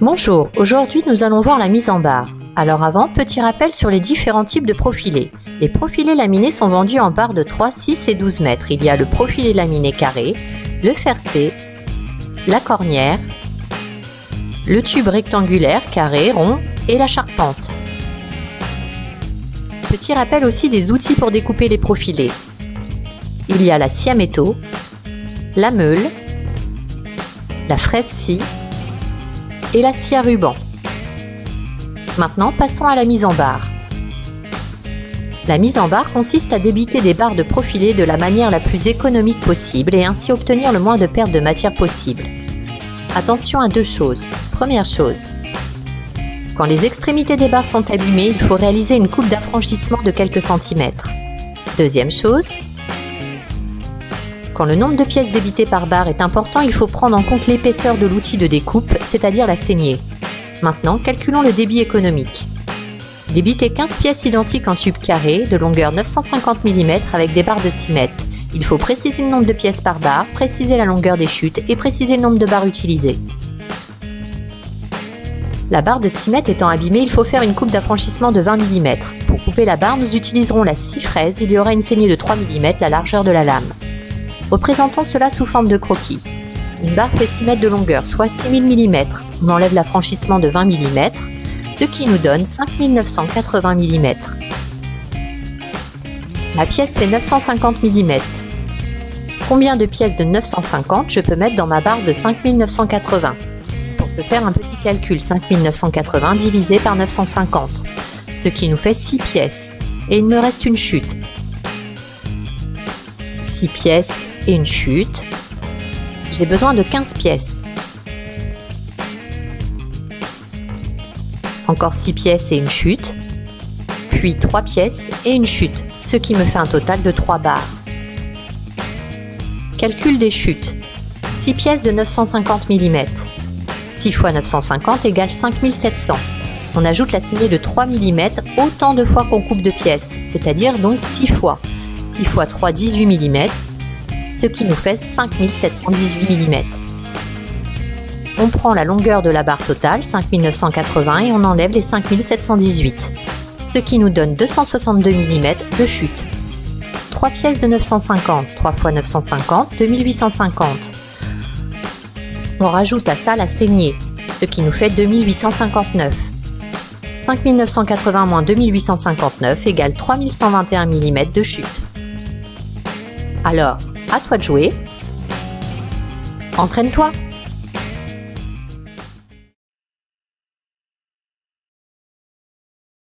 Bonjour, aujourd'hui nous allons voir la mise en barre. Alors avant, petit rappel sur les différents types de profilés. Les profilés laminés sont vendus en barres de 3, 6 et 12 mètres. Il y a le profilé laminé carré, le ferté, la cornière, le tube rectangulaire, carré, rond et la charpente. Petit rappel aussi des outils pour découper les profilés. Il y a la scie à métaux, la meule, la fraise scie et la scie à ruban. Maintenant, passons à la mise en barre. La mise en barre consiste à débiter des barres de profilés de la manière la plus économique possible et ainsi obtenir le moins de pertes de matière possible. Attention à deux choses. Première chose, quand les extrémités des barres sont abîmées, il faut réaliser une coupe d'affranchissement de quelques centimètres. Deuxième chose, quand le nombre de pièces débitées par barre est important, il faut prendre en compte l'épaisseur de l'outil de découpe, c'est-à-dire la saignée. Maintenant, calculons le débit économique. Débitez 15 pièces identiques en tube carré de longueur 950 mm avec des barres de 6 mètres. Il faut préciser le nombre de pièces par barre, préciser la longueur des chutes et préciser le nombre de barres utilisées. La barre de 6 mètres étant abîmée, il faut faire une coupe d'affranchissement de 20 mm. Pour couper la barre, nous utiliserons la scie fraise, il y aura une saignée de 3 mm, la largeur de la lame. Représentons cela sous forme de croquis. Une barre fait 6 mètres de longueur, soit 6000 mm. On enlève l'affranchissement de 20 mm, ce qui nous donne 5980 mm. La pièce fait 950 mm. Combien de pièces de 950 je peux mettre dans ma barre de 5980 ? Pour se faire un petit calcul, 5980 divisé par 950, ce qui nous fait 6 pièces. Et il me reste une chute. 6 pièces et une chute. J'ai besoin de 15 pièces. Encore 6 pièces et une chute. Puis 3 pièces et une chute, ce qui me fait un total de 3 barres. Calcul des chutes. 6 pièces de 950 mm. 6 x 950 égale 5700. On ajoute la saignée de 3 mm autant de fois qu'on coupe de pièces, c'est-à-dire donc 6 fois. 6 x 3, 18 mm, ce qui nous fait 5718 mm. On prend la longueur de la barre totale, 5980, et on enlève les 5718, ce qui nous donne 262 mm de chute. 3 pièces de 950, 3 x 950, 2850. On rajoute à ça la saignée, ce qui nous fait 2859. 5980 moins 2859 égale 3121 mm de chute. Alors, à toi de jouer. Entraîne-toi!